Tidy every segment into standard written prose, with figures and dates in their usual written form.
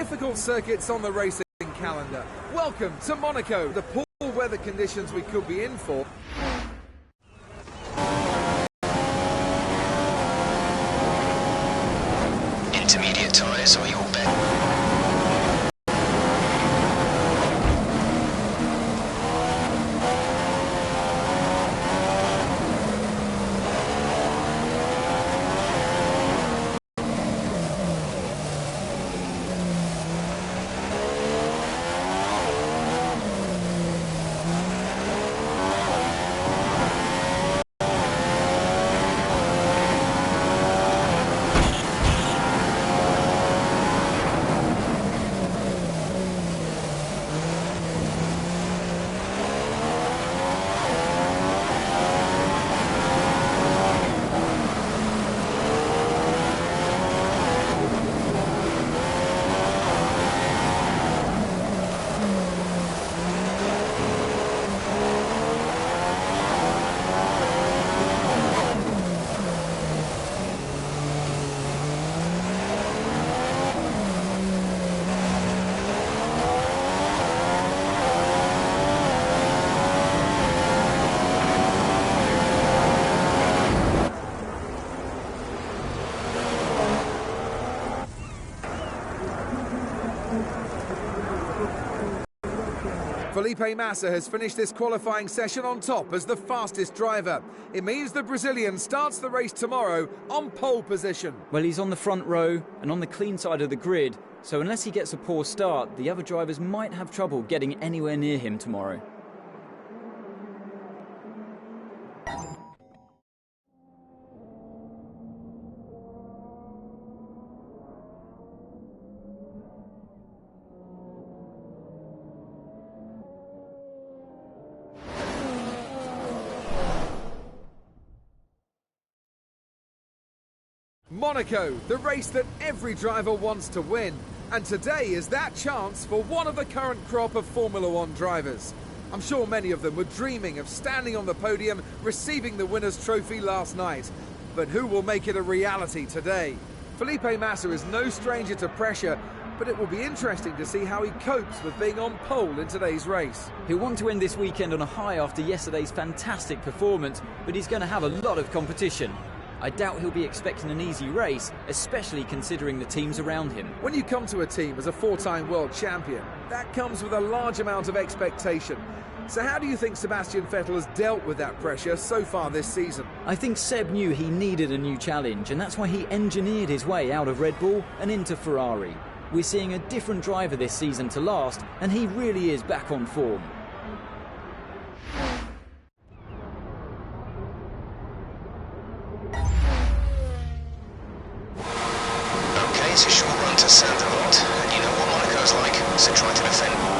difficult circuits on the racing calendar. Welcome to Monaco, the poor weather conditions we could be in for. Intermediate tyres are your bet. Felipe Massa has finished this qualifying session on top as the fastest driver. It means the Brazilian starts the race tomorrow on pole position. Well, he's on the front row and on the clean side of the grid, so unless he gets a poor start, the other drivers might have trouble getting anywhere near him tomorrow. Monaco, the race that every driver wants to win. And today is that chance for one of the current crop of Formula One drivers. I'm sure many of them were dreaming of standing on the podium, receiving the winner's trophy last night. But who will make it a reality today? Felipe Massa is no stranger to pressure, but it will be interesting to see how he copes with being on pole in today's race. He'll want to end this weekend on a high after yesterday's fantastic performance, but he's going to have a lot of competition. I doubt he'll be expecting an easy race, especially considering the teams around him. When you come to a team as a four-time world champion, that comes with a large amount of expectation. So how do you think Sebastian Vettel has dealt with that pressure so far this season? I think Seb knew he needed a new challenge, and that's why he engineered his way out of Red Bull and into Ferrari. We're seeing a different driver this season to last, and he really is back on form. It's a short run to Saint-Denis, and you know what Monaco's like, so try to defend.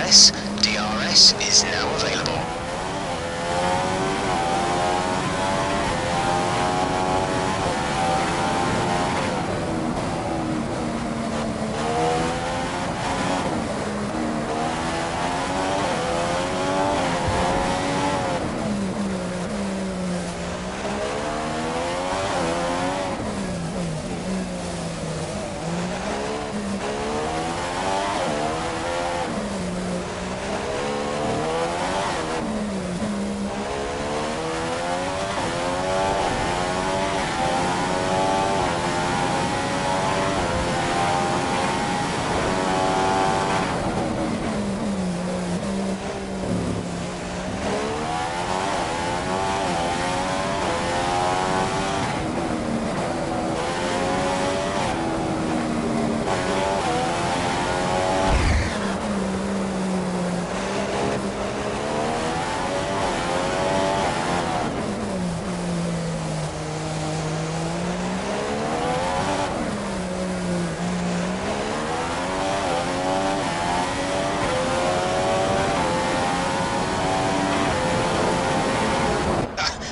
DRS. DRS is now available.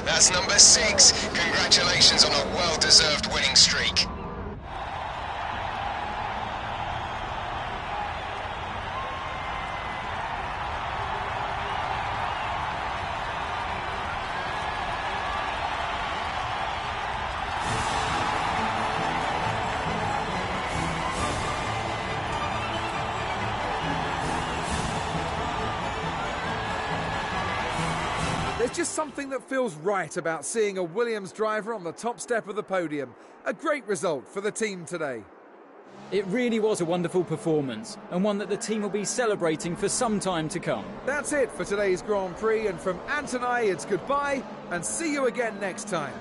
That's number 6. Congratulations on a well-deserved winning streak. There's just something that feels right about seeing a Williams driver on the top step of the podium. A great result for the team today. It really was a wonderful performance, and one that the team will be celebrating for some time to come. That's it for today's Grand Prix, and from Ant and I, it's goodbye, and see you again next time.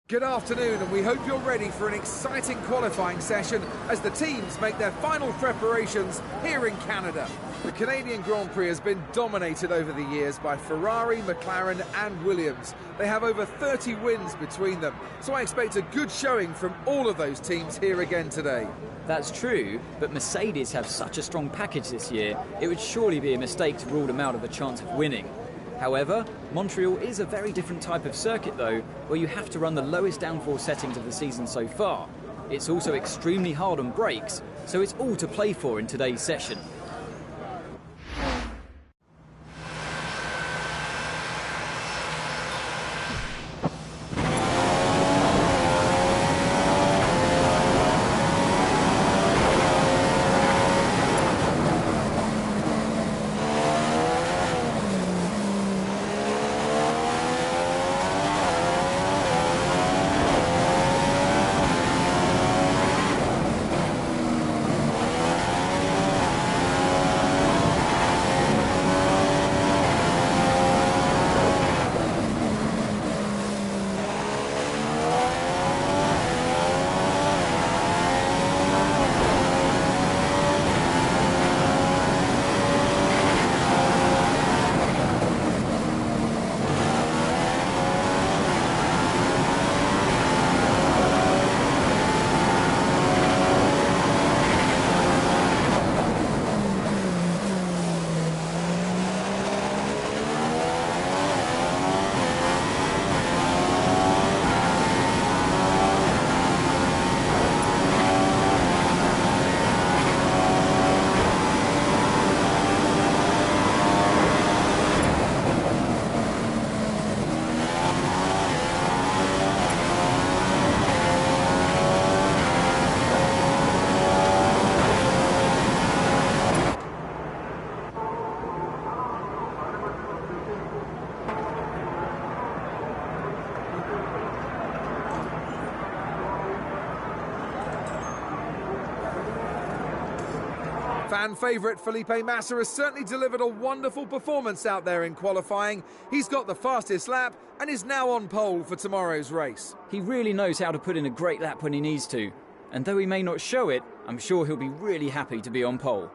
Good afternoon, and we hope you're ready for an exciting qualifying session as the teams make their final preparations here in Canada. The Canadian Grand Prix has been dominated over the years by Ferrari, McLaren and Williams. They have over 30 wins between them, so I expect a good showing from all of those teams here again today. That's true, but Mercedes have such a strong package this year, it would surely be a mistake to rule them out of a chance of winning. However, Montreal is a very different type of circuit though, where you have to run the lowest downforce settings of the season so far. It's also extremely hard on brakes, so it's all to play for in today's session. Fan favourite Felipe Massa has certainly delivered a wonderful performance out there in qualifying. He's got the fastest lap and is now on pole for tomorrow's race. He really knows how to put in a great lap when he needs to, and though he may not show it, I'm sure he'll be really happy to be on pole.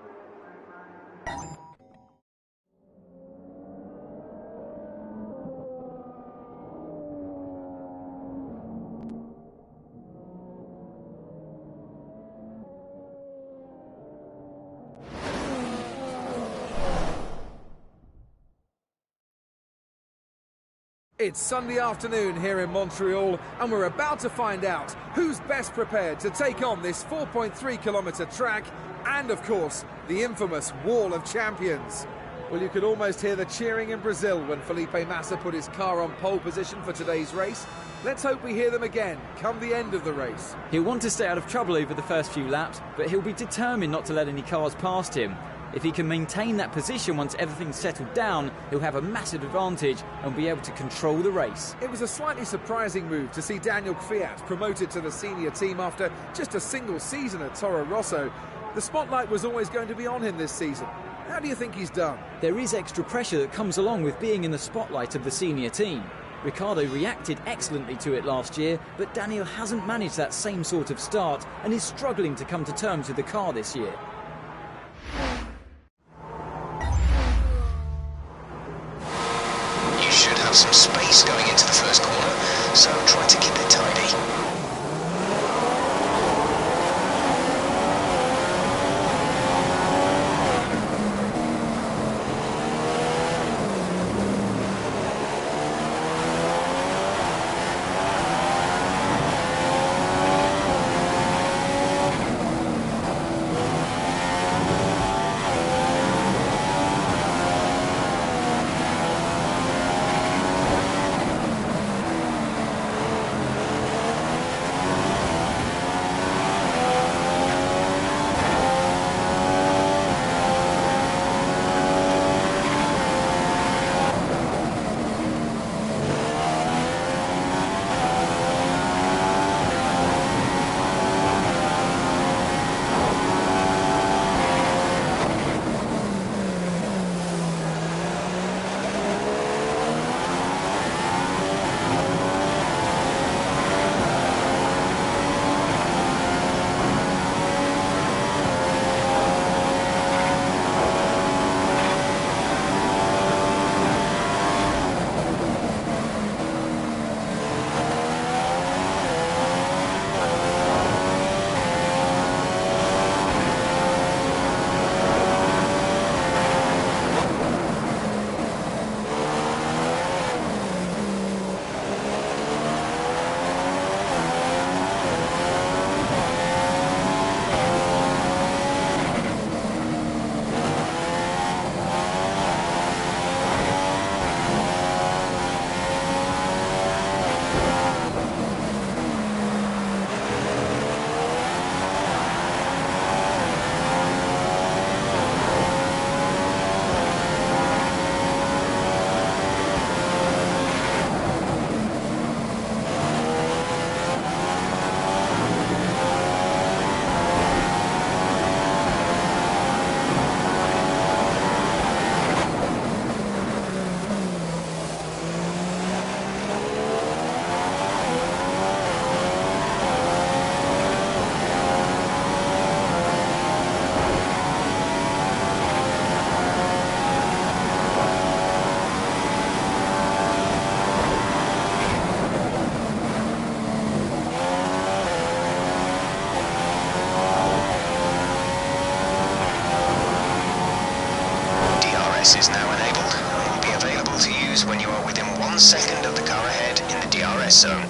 It's Sunday afternoon here in Montreal, and we're about to find out who's best prepared to take on this 4.3-kilometre track and, of course, the infamous Wall of Champions. Well, you could almost hear the cheering in Brazil when Felipe Massa put his car on pole position for today's race. Let's hope we hear them again come the end of the race. He'll want to stay out of trouble over the first few laps, but he'll be determined not to let any cars past him. If he can maintain that position once everything's settled down, he'll have a massive advantage and be able to control the race. It was a slightly surprising move to see Daniel Kvyat promoted to the senior team after just a single season at Toro Rosso. The spotlight was always going to be on him this season. How do you think he's done? There is extra pressure that comes along with being in the spotlight of the senior team. Ricciardo reacted excellently to it last year, but Daniel hasn't managed that same sort of start and is struggling to come to terms with the car this year. You should have some space going into the first corner, so try to keep it tidy. DRS is now enabled and will be available to use when you are within 1 second of the car ahead in the DRS zone.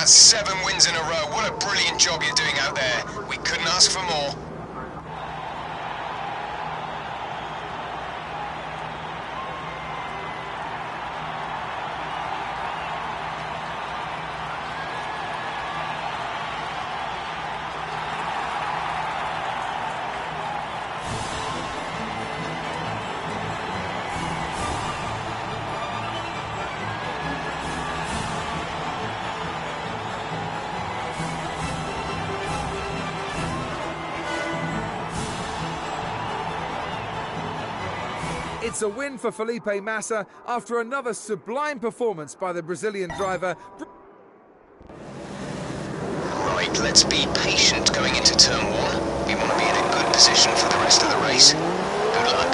That's 7 wins in a row. What a brilliant job you're doing out there. We couldn't ask for more. It's a win for Felipe Massa after another sublime performance by the Brazilian driver. Right, let's be patient going into turn 1. We want to be in a good position for the rest of the race. Good luck.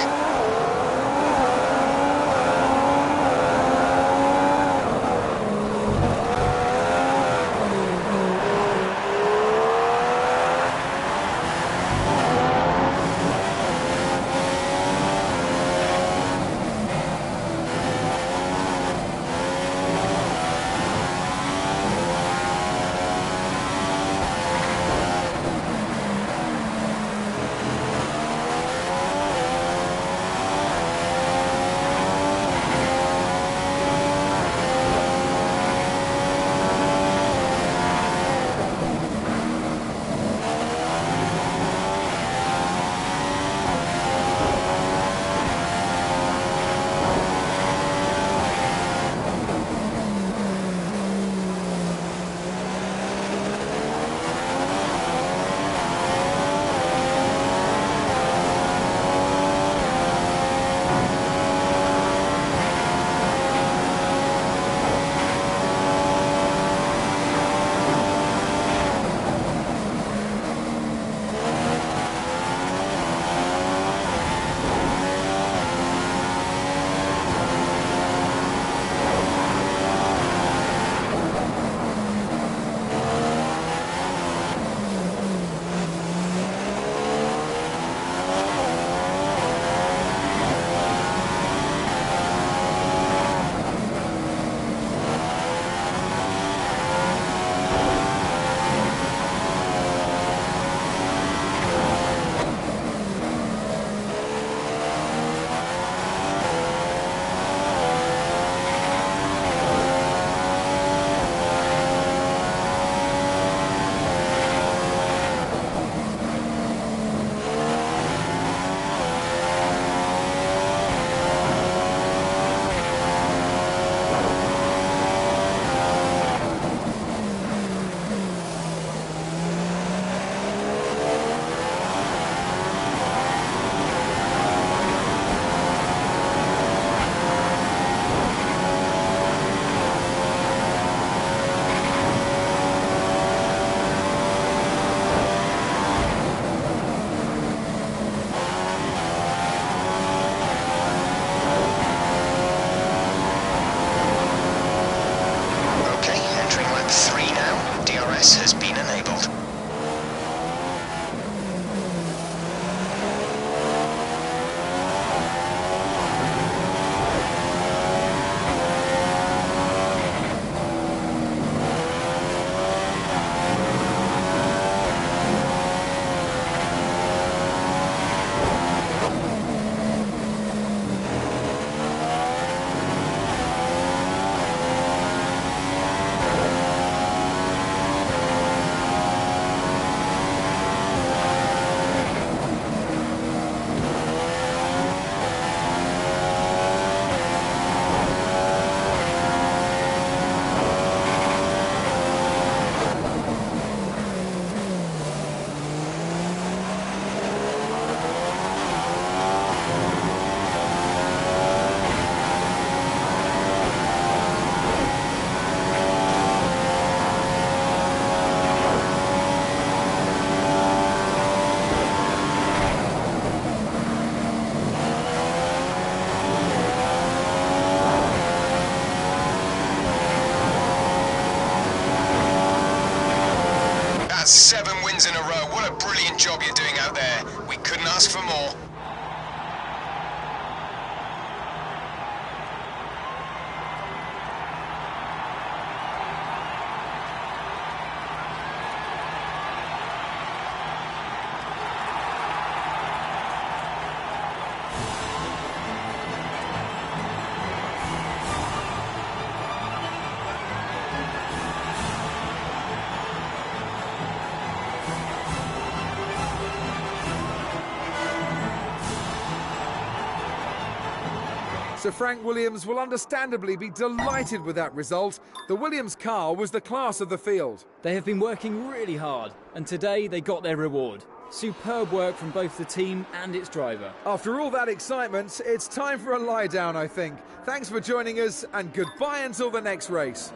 That's 7 wins in a row. What a brilliant job you're doing out there. We couldn't ask for more. Sir Frank Williams will understandably be delighted with that result. The Williams car was the class of the field. They have been working really hard, and today they got their reward. Superb work from both the team and its driver. After all that excitement, it's time for a lie down, I think. Thanks for joining us, and goodbye until the next race.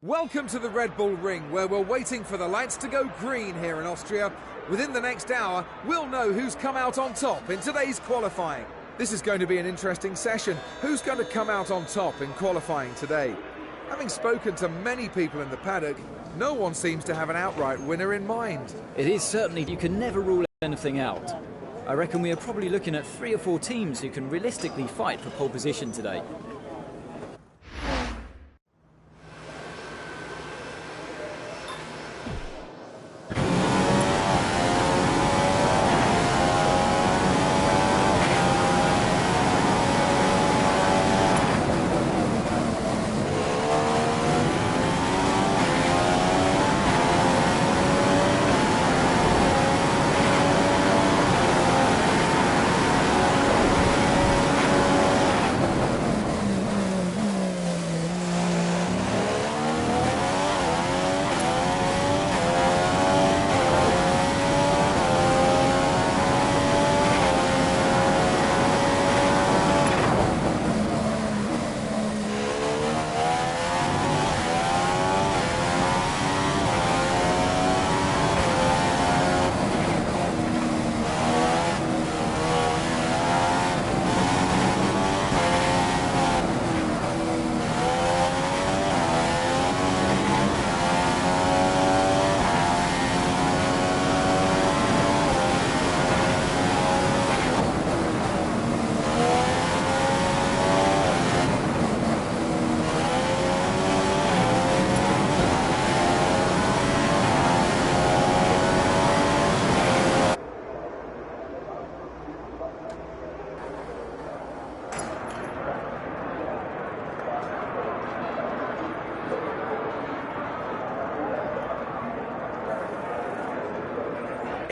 Welcome to the Red Bull Ring, where we're waiting for the lights to go green here in Austria. Within the next hour, we'll know who's come out on top in today's qualifying. This is going to be an interesting session. Who's going to come out on top in qualifying today? Having spoken to many people in the paddock, no one seems to have an outright winner in mind. It is certainly, you can never rule anything out. I reckon we are probably looking at 3 or 4 teams who can realistically fight for pole position today.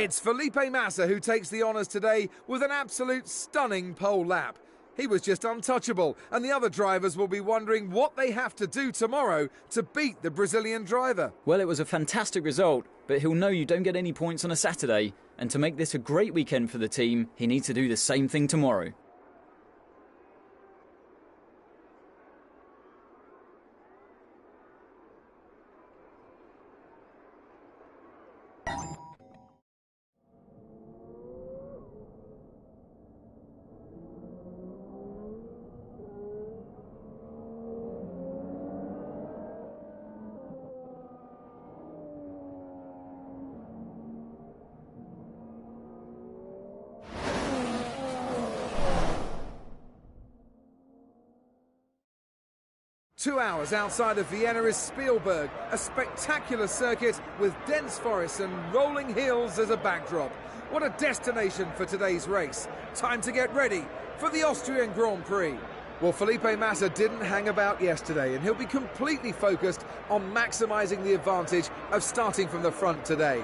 It's Felipe Massa who takes the honours today with an absolute stunning pole lap. He was just untouchable, and the other drivers will be wondering what they have to do tomorrow to beat the Brazilian driver. Well, it was a fantastic result, but he'll know you don't get any points on a Saturday, and to make this a great weekend for the team, he needs to do the same thing tomorrow. 2 hours outside of Vienna is Spielberg, a spectacular circuit with dense forests and rolling hills as a backdrop. What a destination for today's race. Time to get ready for the Austrian Grand Prix. Well, Felipe Massa didn't hang about yesterday, and he'll be completely focused on maximising the advantage of starting from the front today.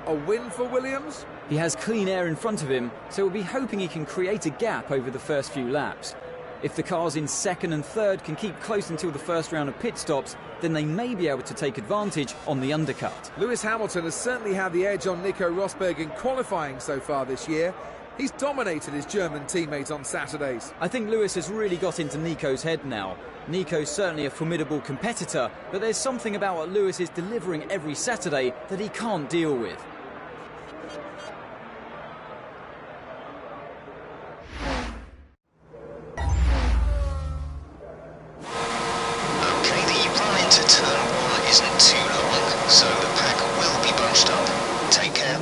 A win for Williams? He has clean air in front of him, so we'll be hoping he can create a gap over the first few laps. If the cars in second and third can keep close until the first round of pit stops, then they may be able to take advantage on the undercut. Lewis Hamilton has certainly had the edge on Nico Rosberg in qualifying so far this year. He's dominated his German teammate on Saturdays. I think Lewis has really got into Nico's head now. Nico's certainly a formidable competitor, but there's something about what Lewis is delivering every Saturday that he can't deal with. Okay, the run into turn 1 isn't too long, so the pack will be bunched up. Take care.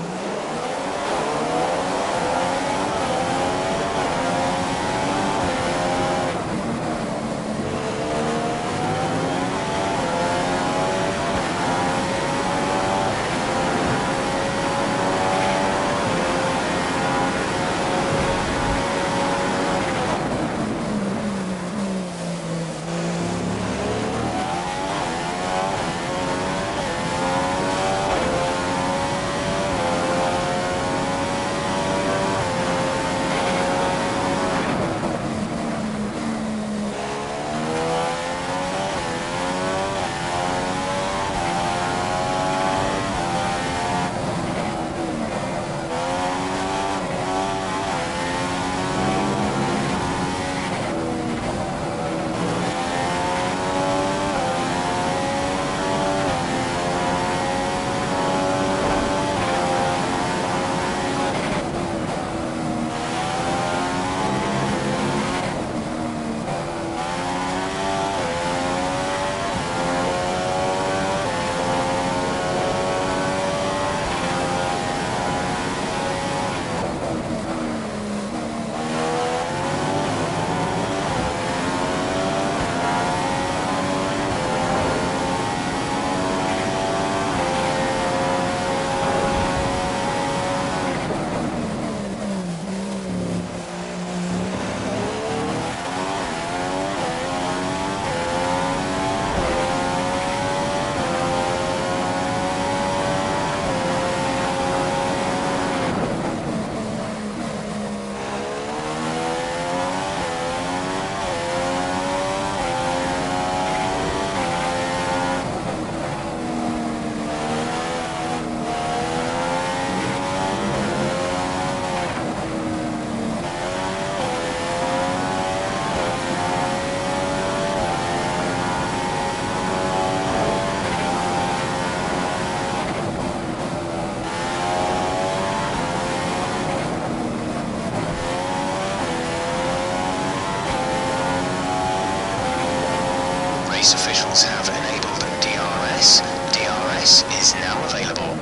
Race officials have enabled DRS. DRS is now available.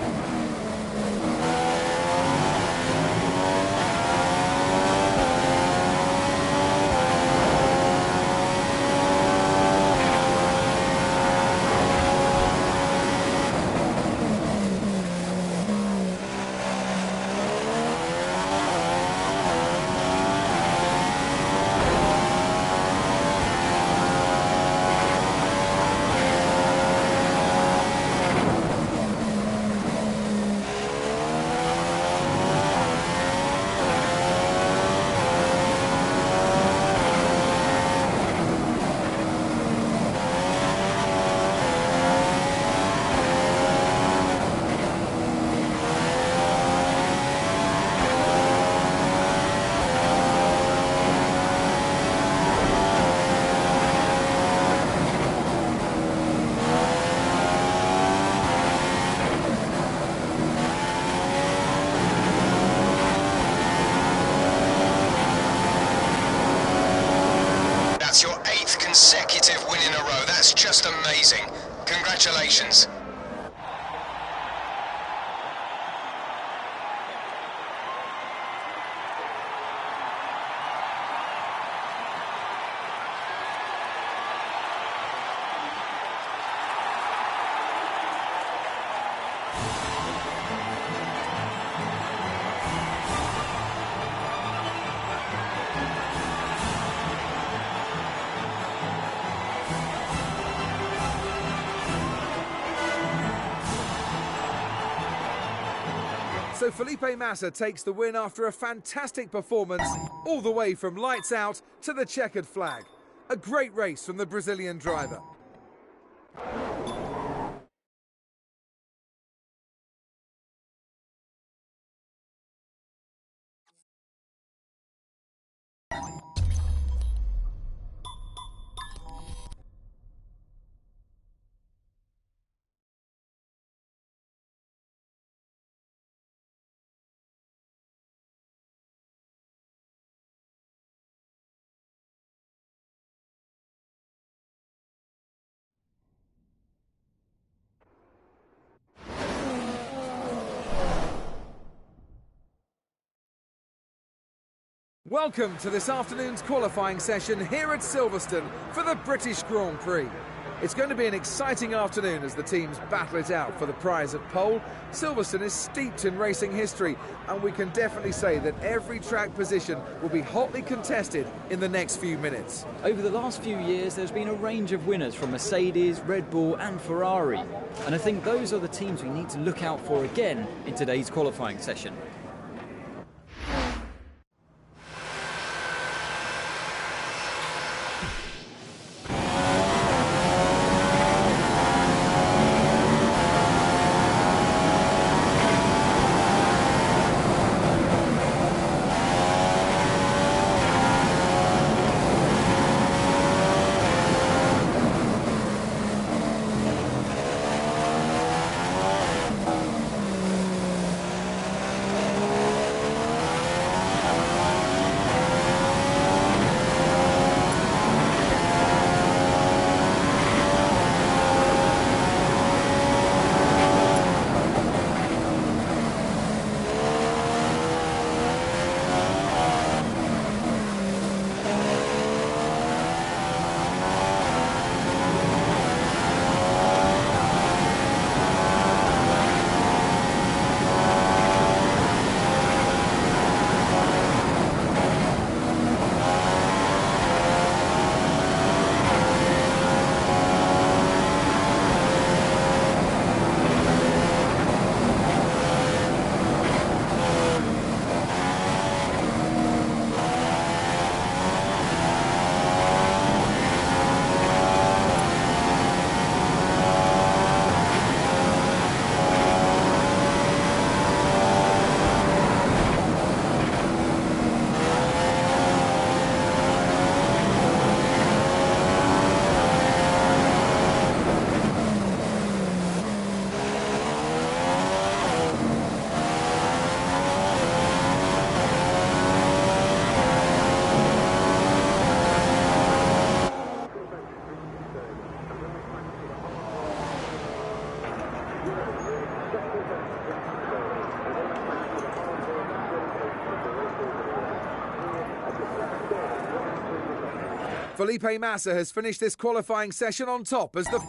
That's your 8th consecutive win in a row. That's just amazing. Congratulations. So Felipe Massa takes the win after a fantastic performance all the way from lights out to the checkered flag. A great race from the Brazilian driver. Welcome to this afternoon's qualifying session here at Silverstone for the British Grand Prix. It's going to be an exciting afternoon as the teams battle it out for the prize of pole. Silverstone is steeped in racing history, and we can definitely say that every track position will be hotly contested in the next few minutes. Over the last few years, there's been a range of winners from Mercedes, Red Bull and Ferrari. And I think those are the teams we need to look out for again in today's qualifying session. Felipe Massa has finished this qualifying session on top as the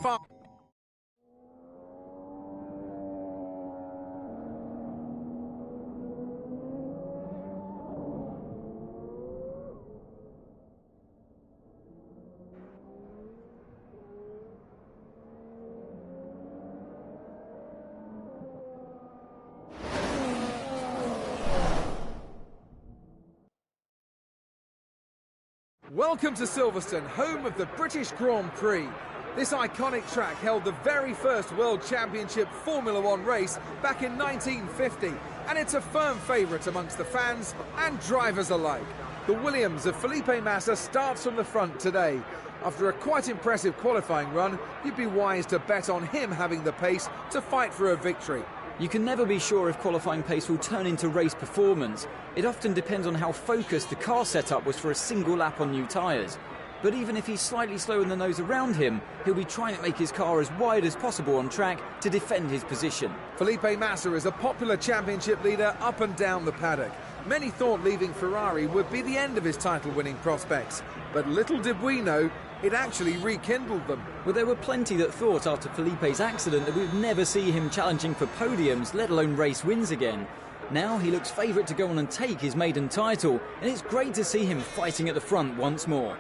Welcome to Silverstone, home of the British Grand Prix. This iconic track held the very first World Championship Formula One race back in 1950, and it's a firm favourite amongst the fans and drivers alike. The Williams of Felipe Massa starts from the front today. After a quite impressive qualifying run, you'd be wise to bet on him having the pace to fight for a victory. You can never be sure if qualifying pace will turn into race performance. It often depends on how focused the car setup was for a single lap on new tyres. But even if he's slightly slower than those around him, he'll be trying to make his car as wide as possible on track to defend his position. Felipe Massa is a popular championship leader up and down the paddock. Many thought leaving Ferrari would be the end of his title-winning prospects, but little did we know it actually rekindled them. Well, there were plenty that thought after Felipe's accident that we'd never see him challenging for podiums, let alone race wins again. Now he looks favourite to go on and take his maiden title, and it's great to see him fighting at the front once more.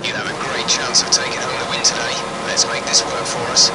You have a great chance of taking home the win today. Let's make make this work for us.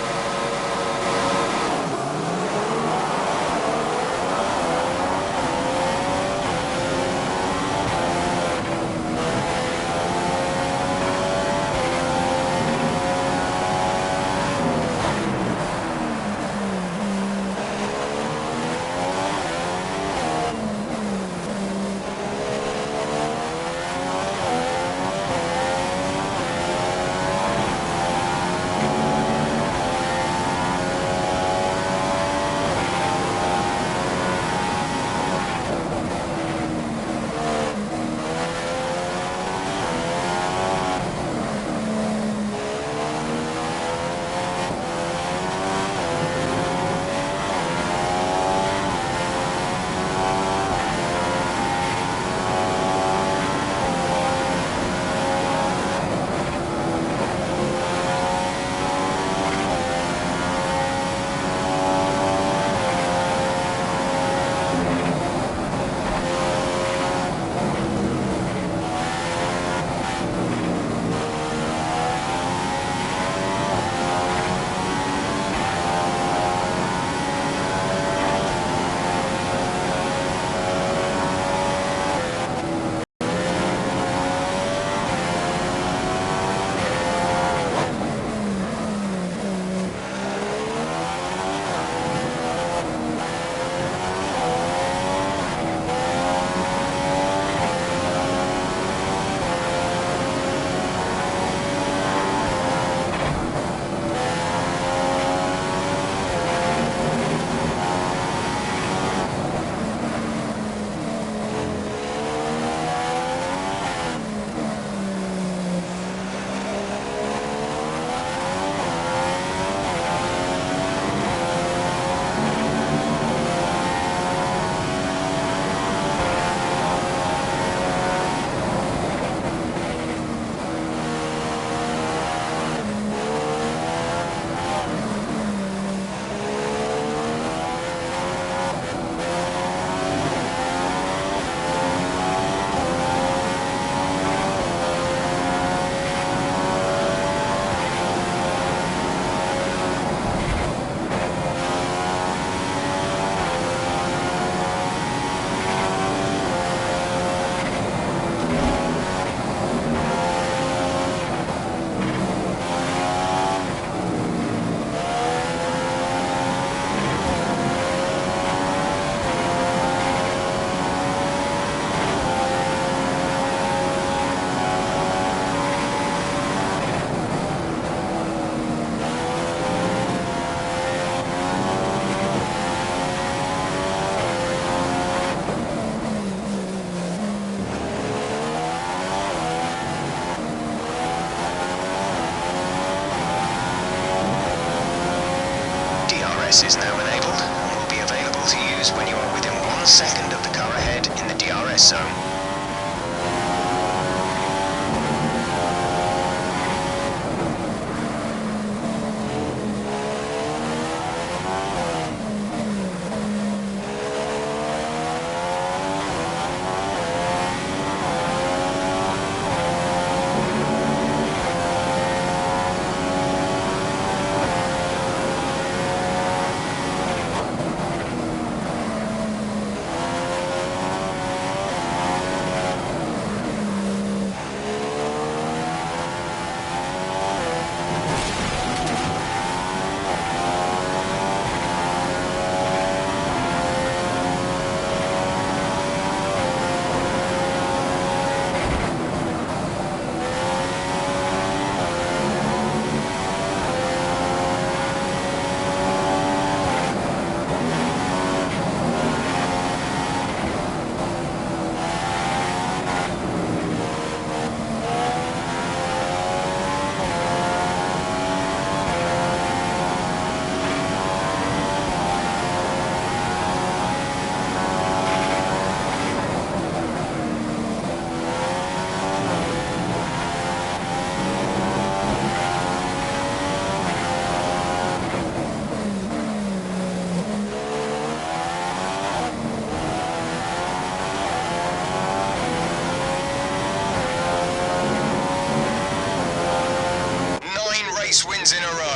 Is now enabled and will be available to use when you are within 1 second of the car ahead in the DRS zone.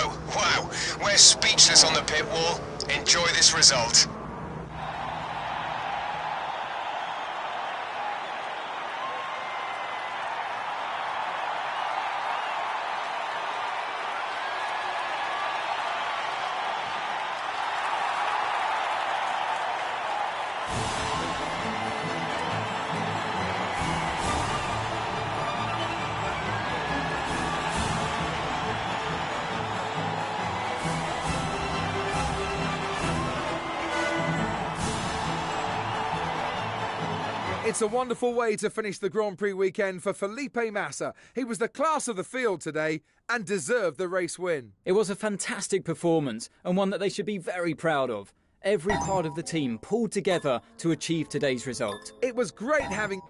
go. Wow, we're speechless on the pit wall. Enjoy this result. It's a wonderful way to finish the Grand Prix weekend for Felipe Massa. He was the class of the field today and deserved the race win. It was a fantastic performance and one that they should be very proud of. Every part of the team pulled together to achieve today's result. It was great having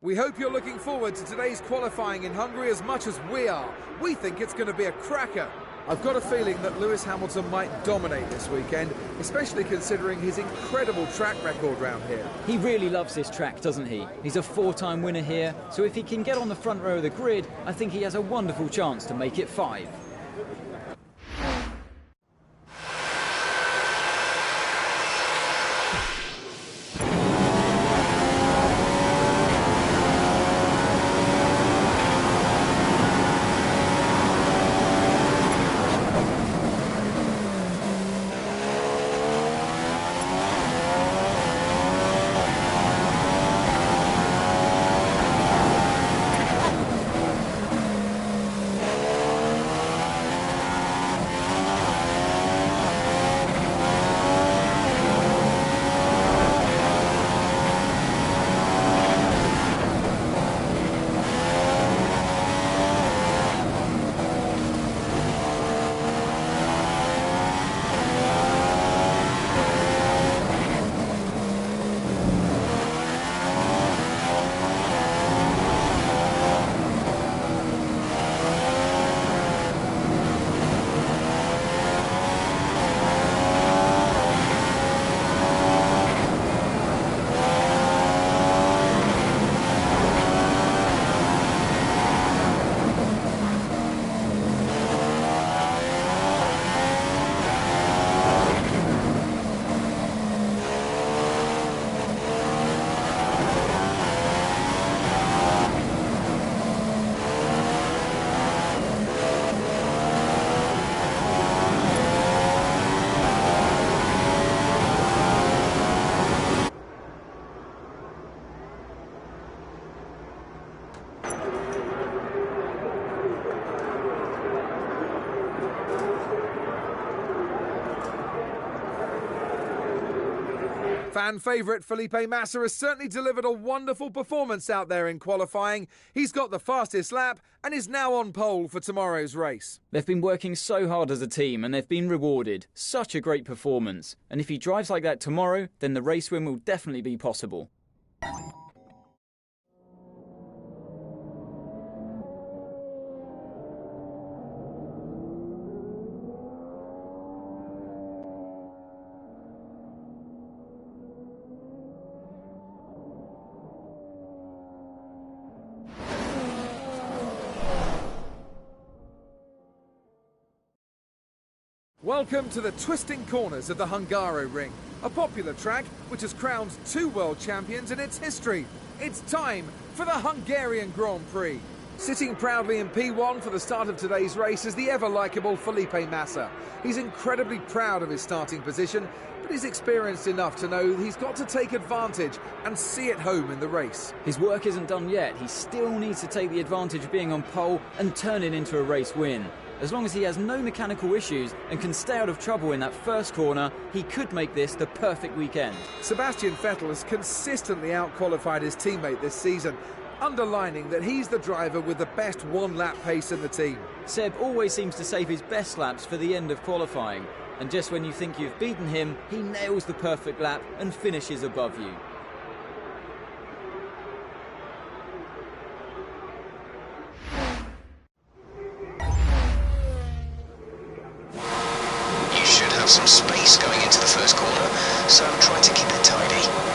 We hope you're looking forward to today's qualifying in Hungary as much as we are. We think it's going to be a cracker. I've got a feeling that Lewis Hamilton might dominate this weekend, especially considering his incredible track record round here. He really loves this track, doesn't he? He's a 4-time winner here, so if he can get on the front row of the grid, I think he has a wonderful chance to make it 5. Fan favourite Felipe Massa has certainly delivered a wonderful performance out there in qualifying. He's got the fastest lap and is now on pole for tomorrow's race. They've been working so hard as a team and they've been rewarded. Such a great performance. And if he drives like that tomorrow, then the race win will definitely be possible. Welcome to the twisting corners of the Hungaro Ring, a popular track which has crowned 2 world champions in its history. It's time for the Hungarian Grand Prix. Sitting proudly in P1 for the start of today's race is the ever-likeable Felipe Massa. He's incredibly proud of his starting position, but he's experienced enough to know he's got to take advantage and see it home in the race. His work isn't done yet. He still needs to take the advantage of being on pole and turn it into a race win. As long as he has no mechanical issues and can stay out of trouble in that first corner, he could make this the perfect weekend. Sebastian Vettel has consistently out-qualified his teammate this season, underlining that he's the driver with the best one-lap pace in the team. Seb always seems to save his best laps for the end of qualifying, and just when you think you've beaten him, he nails the perfect lap and finishes above you. Some space going into the first corner, so try to keep it tidy.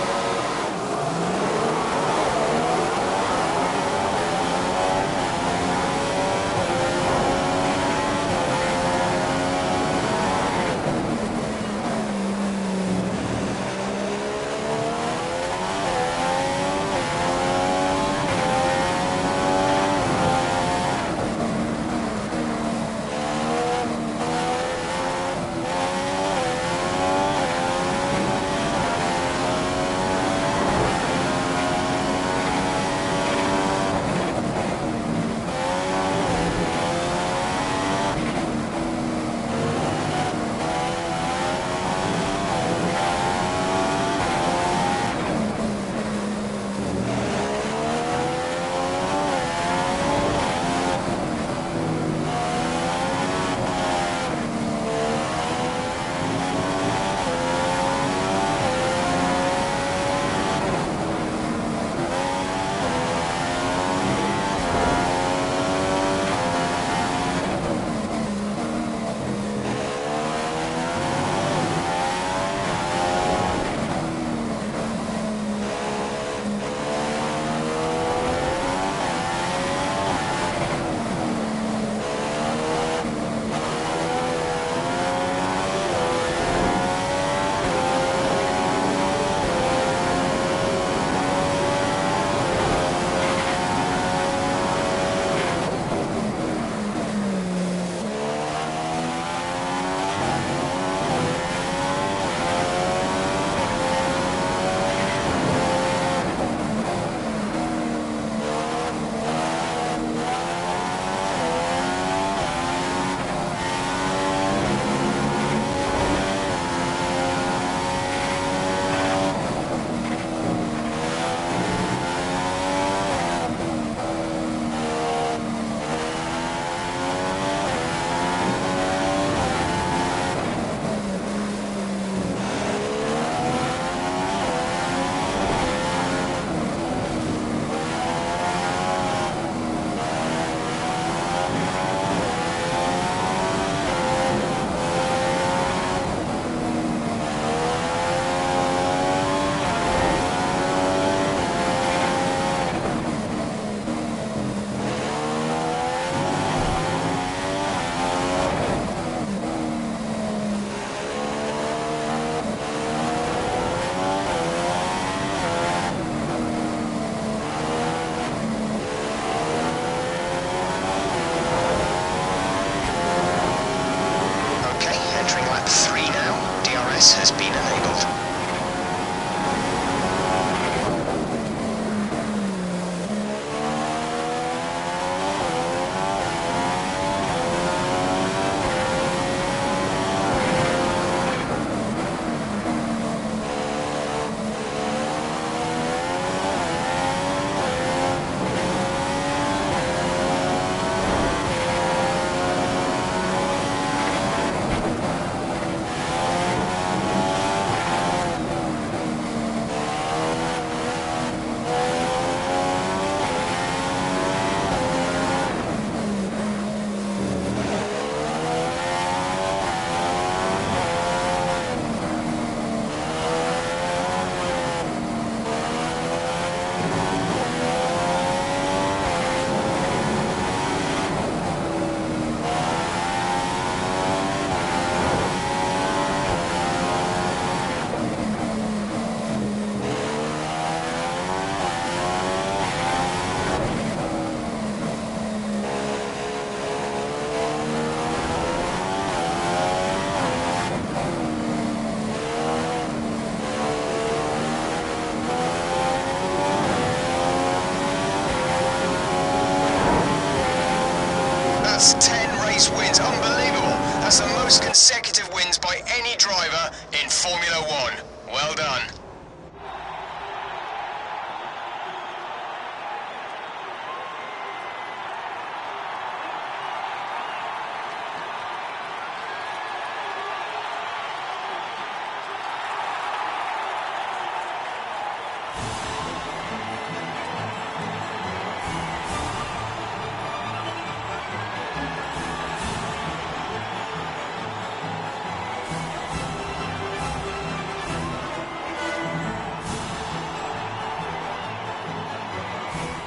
That's 10 race wins. Unbelievable. That's the most consecutive wins by any driver in Formula One. Well done.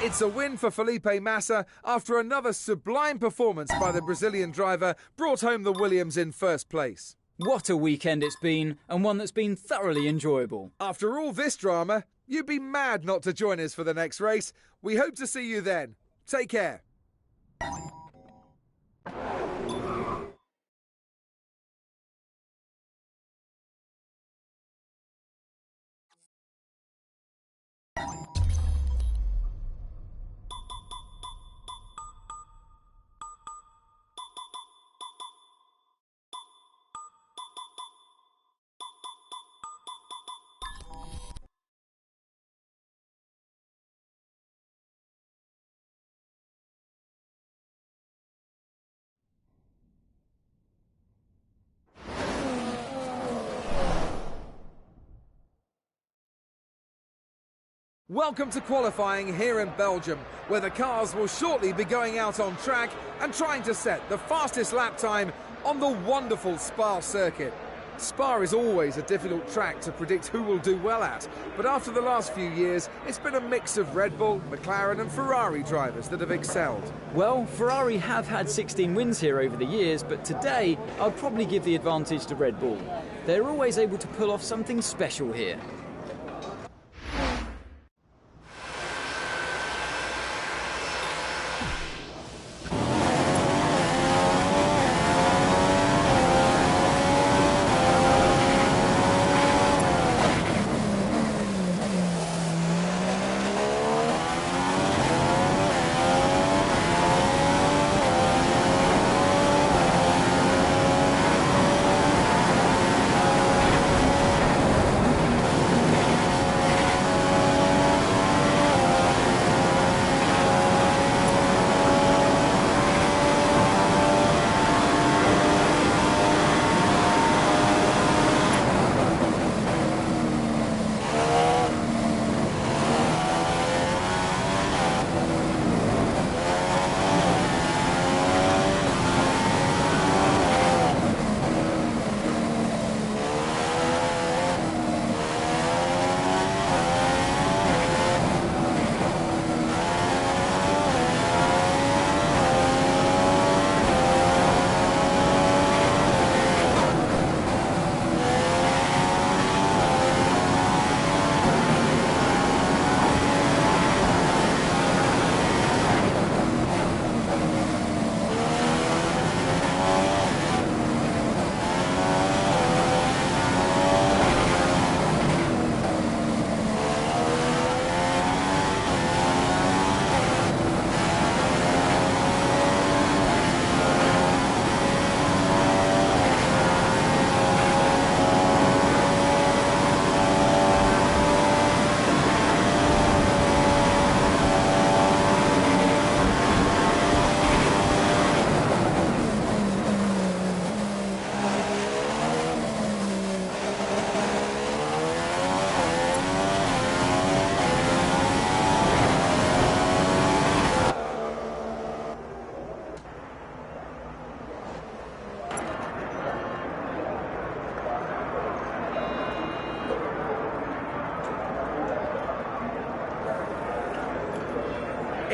It's a win for Felipe Massa after another sublime performance by the Brazilian driver brought home the Williams in first place. What a weekend it's been, and one that's been thoroughly enjoyable. After all this drama, you'd be mad not to join us for the next race. We hope to see you then. Take care. Welcome to qualifying here in Belgium, where the cars will shortly be going out on track and trying to set the fastest lap time on the wonderful Spa circuit. Spa is always a difficult track to predict who will do well at, but after the last few years, it's been a mix of Red Bull, McLaren and Ferrari drivers that have excelled. Well, Ferrari have had 16 wins here over the years, but today I'd probably give the advantage to Red Bull. They're always able to pull off something special here.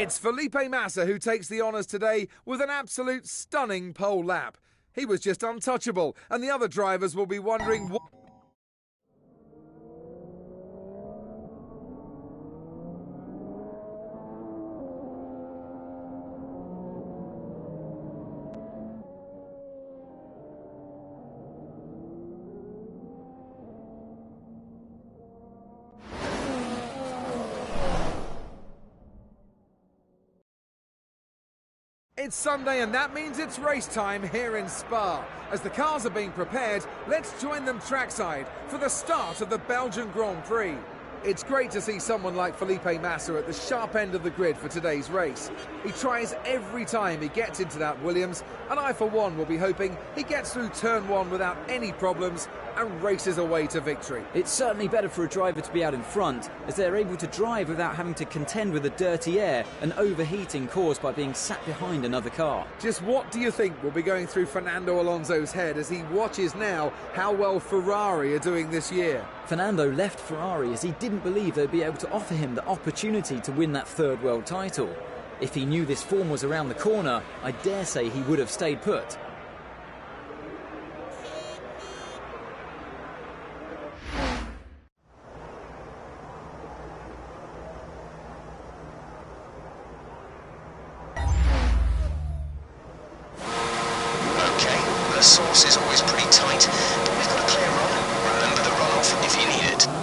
It's Felipe Massa who takes the honours today with an absolute stunning pole lap. He was just untouchable, and the other drivers will be wondering what... It's Sunday and that means it's race time here in Spa. As the cars are being prepared, let's join them trackside for the start of the Belgian Grand Prix. It's great to see someone like Felipe Massa at the sharp end of the grid for today's race. He tries every time he gets into that Williams, and I for one will be hoping he gets through turn one without any problems and races away to victory. It's certainly better for a driver to be out in front, as they're able to drive without having to contend with the dirty air and overheating caused by being sat behind another car. Just what do you think will be going through Fernando Alonso's head as he watches now how well Ferrari are doing this year? Fernando left Ferrari as he didn't believe they'd be able to offer him the opportunity to win that third world title. If he knew this form was around the corner, I dare say he would have stayed put. The source is always pretty tight, but we've got a clear run. Remember the runoff if you need it.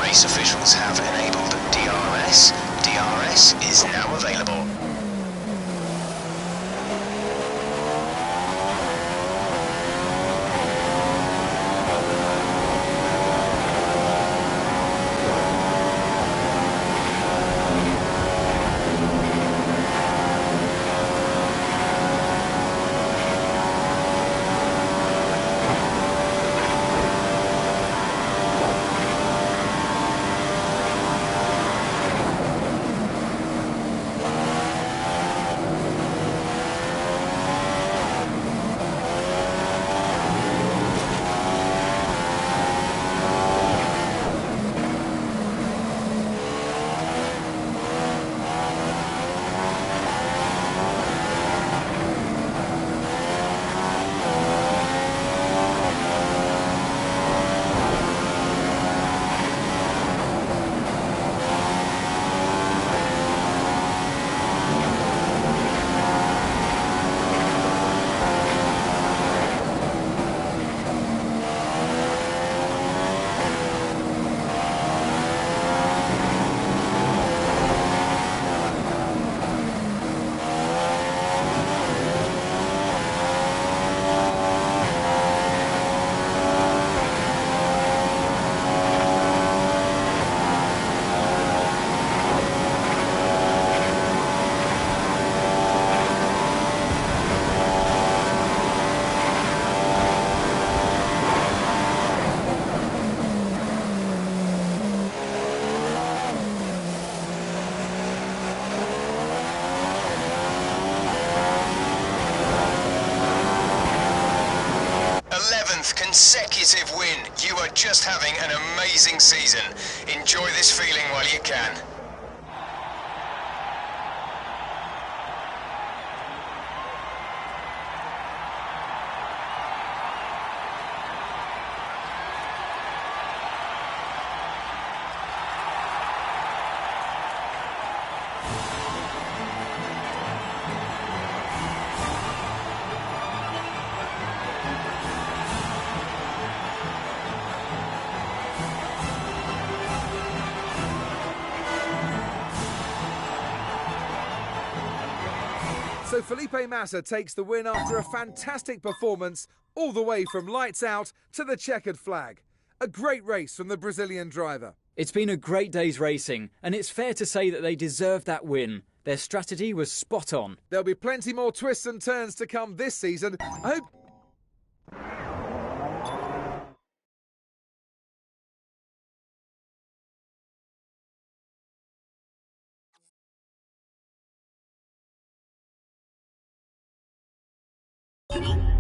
race officials have enabled DRS, DRS is now available. Consecutive win. You are just having an amazing season. Enjoy this feeling while you can. So Felipe Massa takes the win after a fantastic performance all the way from lights out to the checkered flag. A great race from the Brazilian driver. It's been a great day's racing, and it's fair to say that they deserved that win. Their strategy was spot on. There'll be plenty more twists and turns to come this season. I hope... You